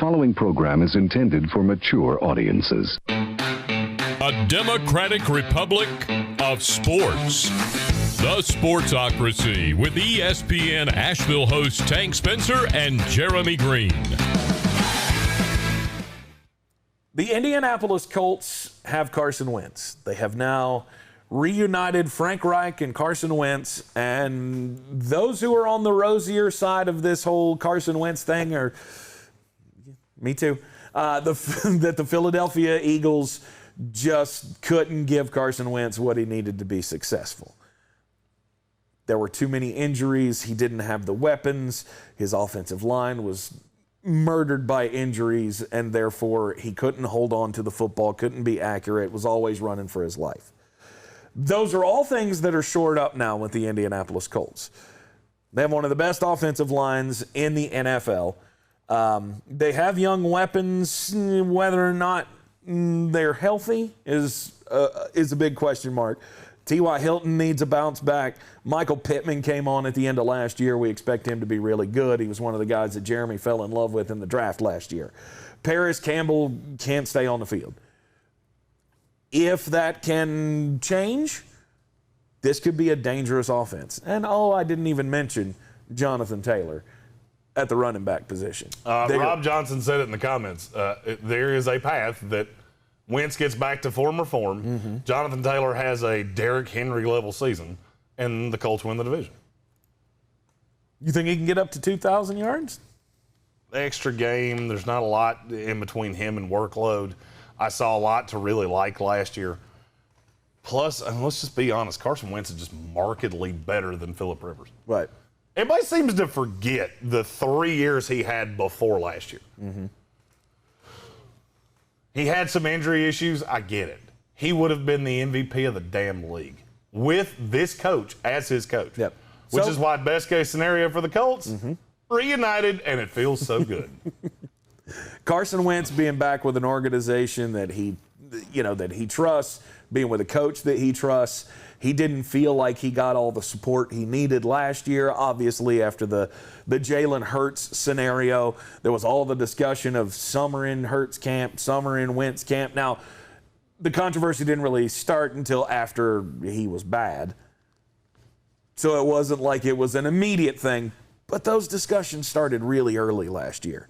following program is intended for mature audiences. A democratic republic of sports. The Sportsocracy with ESPN Asheville hosts Tank Spencer and Jeremy Greene. The Indianapolis Colts have Carson Wentz. They have now reunited Frank Reich and Carson Wentz, and those who are on the rosier side of this whole Carson Wentz thing are, me too, that the Philadelphia Eagles just couldn't give Carson Wentz what he needed to be successful. There were too many injuries. He didn't have the weapons. His offensive line was murdered by injuries, and therefore he couldn't hold on to the football, couldn't be accurate, was always running for his life. Those are all things that are shored up now with the Indianapolis Colts. They have one of the best offensive lines in the NFL. They have young weapons. Whether or not they're healthy is a big question mark. T.Y. Hilton needs a bounce back. Michael Pittman came on at the end of last year. We expect him to be really good. He was one of the guys that Jeremy fell in love with in the draft last year. Paris Campbell can't stay on the field. If that can change, this could be a dangerous offense. And, I didn't even mention Jonathan Taylor at the running back position. Rob Johnson said it in the comments. There is a path that Wentz gets back to former form. Mm-hmm. Jonathan Taylor has a Derrick Henry-level season, and the Colts win the division. You think he can get up to 2,000 yards? Extra game. There's not a lot in between him and workload. I saw a lot to really like last year. Plus, and let's just be honest, Carson Wentz is just markedly better than Phillip Rivers. Right. Everybody seems to forget the 3 years he had before last year. Mm-hmm. He had some injury issues. I get it. He would have been the MVP of the damn league with this coach as his coach. Yep. Which is why best case scenario for the Colts, reunited, and it feels so good. Carson Wentz being back with an organization that he trusts, being with a coach that he trusts. He didn't feel like he got all the support he needed last year. Obviously, after the Jalen Hurts scenario, there was all the discussion of summer in Hurts camp, summer in Wentz camp. Now, the controversy didn't really start until after he was bad. So it wasn't like it was an immediate thing, but those discussions started really early last year.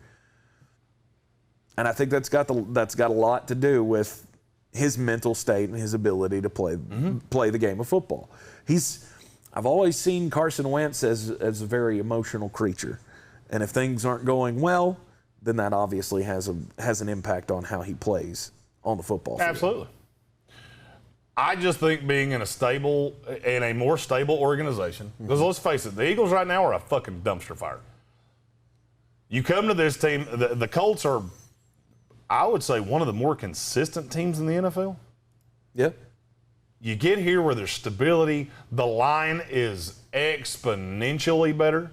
And I think that's got a lot to do with his mental state and his ability to play the game of football. I've always seen Carson Wentz as a very emotional creature. And if things aren't going well, then that obviously has an impact on how he plays on the football field. Absolutely. I just think being in a more stable organization, because let's face it, the Eagles right now are a fucking dumpster fire. You come to this team, the Colts are, I would say, one of the more consistent teams in the NFL. Yeah. You get here where there's stability. The line is exponentially better.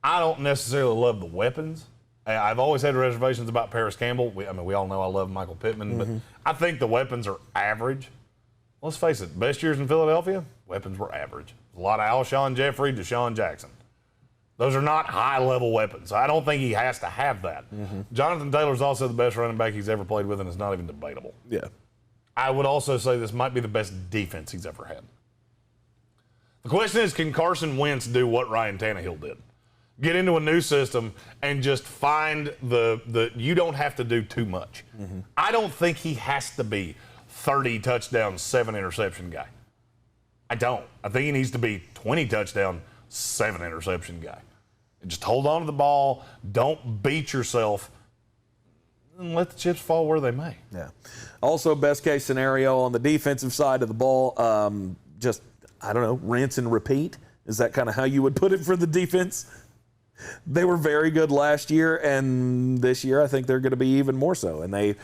I don't necessarily love the weapons. I've always had reservations about Paris Campbell. We all know I love Michael Pittman, but I think the weapons are average. Let's face it, best years in Philadelphia, weapons were average. A lot of Alshon Jeffrey, Deshaun Jackson. Those are not high-level weapons. I don't think he has to have that. Jonathan Taylor's also the best running back he's ever played with, and it's not even debatable. Yeah. I would also say this might be the best defense he's ever had. The question is, can Carson Wentz do what Ryan Tannehill did? Get into a new system and just find you don't have to do too much. I don't think he has to be 30 touchdown, 7 interception guy. I don't. I think he needs to be 20 touchdown, 7 interception guy. Just hold on to the ball. Don't beat yourself. And let the chips fall where they may. Yeah. Also, best case scenario on the defensive side of the ball, rinse and repeat. Is that kind of how you would put it for the defense? They were very good last year, and this year I think they're going to be even more so. And they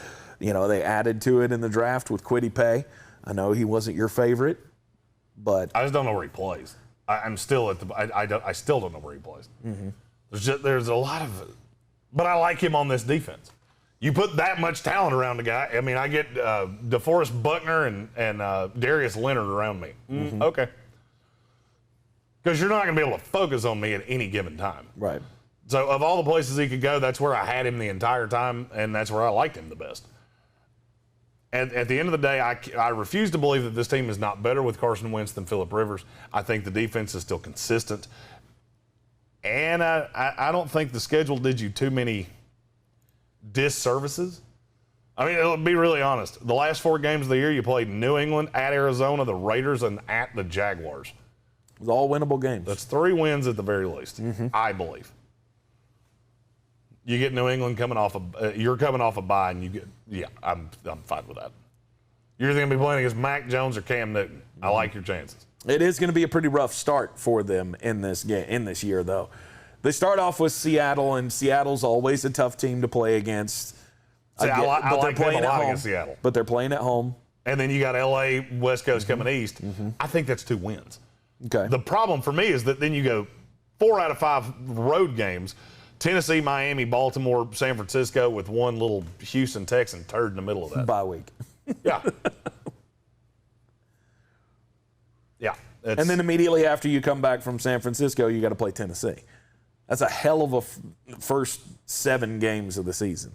added to it in the draft with Kwity Paye. I know he wasn't your favorite, but I just don't know where he plays. I still don't know where he plays. There's a lot of, but I like him on this defense. You put that much talent around the guy. I mean, I get DeForest Buckner and Darius Leonard around me. Okay. Because you're not going to be able to focus on me at any given time. Right. So of all the places he could go, that's where I had him the entire time, and that's where I liked him the best. At the end of the day, I refuse to believe that this team is not better with Carson Wentz than Phillip Rivers. I think the defense is still consistent. And I don't think the schedule did you too many disservices. I mean, it'll be really honest. The last 4 games of the year, you played New England, at Arizona, the Raiders, and at the Jaguars. It was all winnable games. That's 3 wins at the very least, I believe. You get New England coming off you're coming off a bye, and you get, I'm fine with that. You're either going to be playing against Mac Jones or Cam Newton. I like your chances. It is going to be a pretty rough start for them in this year, though. They start off with Seattle, and Seattle's always a tough team to play against. I like them a lot against Seattle. But they're playing at home. And then you got L.A., West Coast coming east. I think that's 2 wins. Okay. The problem for me is that then you go 4 out of 5 road games, Tennessee, Miami, Baltimore, San Francisco, with one little Houston Texan turd in the middle of that. Bye week. Yeah. Yeah. And then immediately after you come back from San Francisco, you got to play Tennessee. That's a hell of a first 7 games of the season.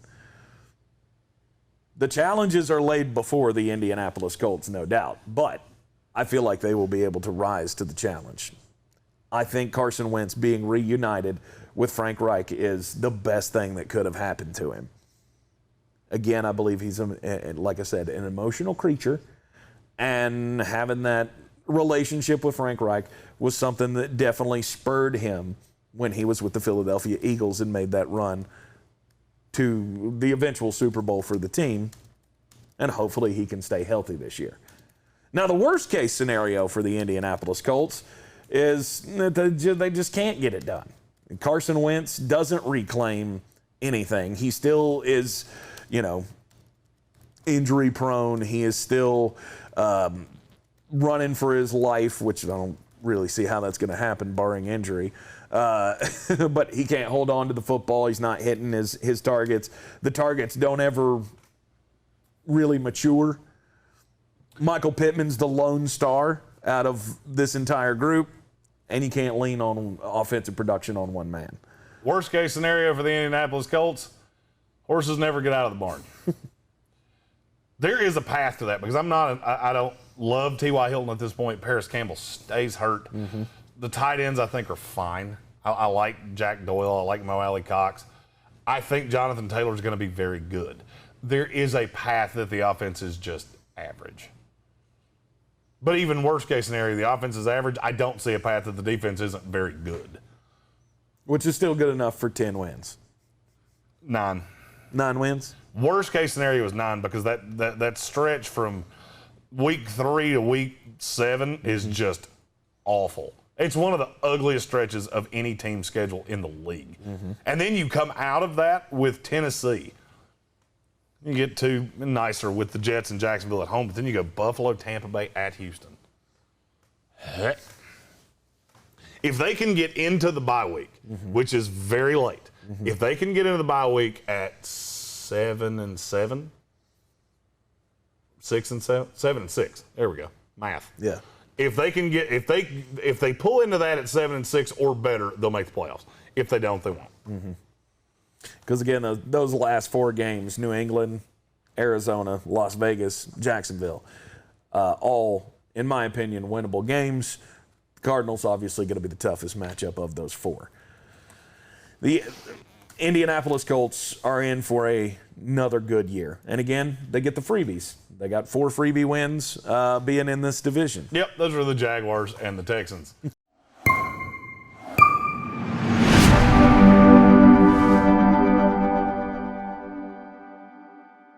The challenges are laid before the Indianapolis Colts, no doubt, but I feel like they will be able to rise to the challenge. I think Carson Wentz being reunited with Frank Reich is the best thing that could have happened to him. Again, I believe he's, like I said, an emotional creature, and having that relationship with Frank Reich was something that definitely spurred him when he was with the Philadelphia Eagles and made that run to the eventual Super Bowl for the team, and hopefully he can stay healthy this year. Now, the worst case scenario for the Indianapolis Colts is that they just can't get it done. Carson Wentz doesn't reclaim anything. He still is, injury prone. He is still running for his life, which I don't really see how that's going to happen barring injury. But he can't hold on to the football. He's not hitting his targets. The targets don't ever really mature. Michael Pittman's the lone star out of this entire group, and you can't lean on offensive production on one man. Worst case scenario for the Indianapolis Colts, horses never get out of the barn. There is a path to that because I don't love T.Y. Hilton at this point. Paris Campbell stays hurt. The tight ends, I think, are fine. I like Jack Doyle. I like Mo Alley Cox. I think Jonathan Taylor is going to be very good. There is a path that the offense is just average. But even worst case scenario, the offense is average. I don't see a path that the defense isn't very good. Which is still good enough for 10 wins. 9. 9 wins? Worst case scenario is 9 because that stretch from week 3 to week 7 is just awful. It's one of the ugliest stretches of any team schedule in the league. And then you come out of that with Tennessee. You get 2 nicer with the Jets and Jacksonville at home, but then you go Buffalo, Tampa Bay, at Houston. Heck. If they can get into the bye week, which is very late, if they can get into the bye week at 7-7, 6-7, 7-6. There we go. Math. Yeah. If they can get if they pull into that at 7-6 or better, they'll make the playoffs. If they don't, they won't. Because again, those last 4 games, New England, Arizona, Las Vegas, Jacksonville, all, in my opinion, winnable games. The Cardinals obviously going to be the toughest matchup of those 4. The Indianapolis Colts are in for another good year. And again, they get the freebies. They got 4 freebie wins being in this division. Yep, those are the Jaguars and the Texans.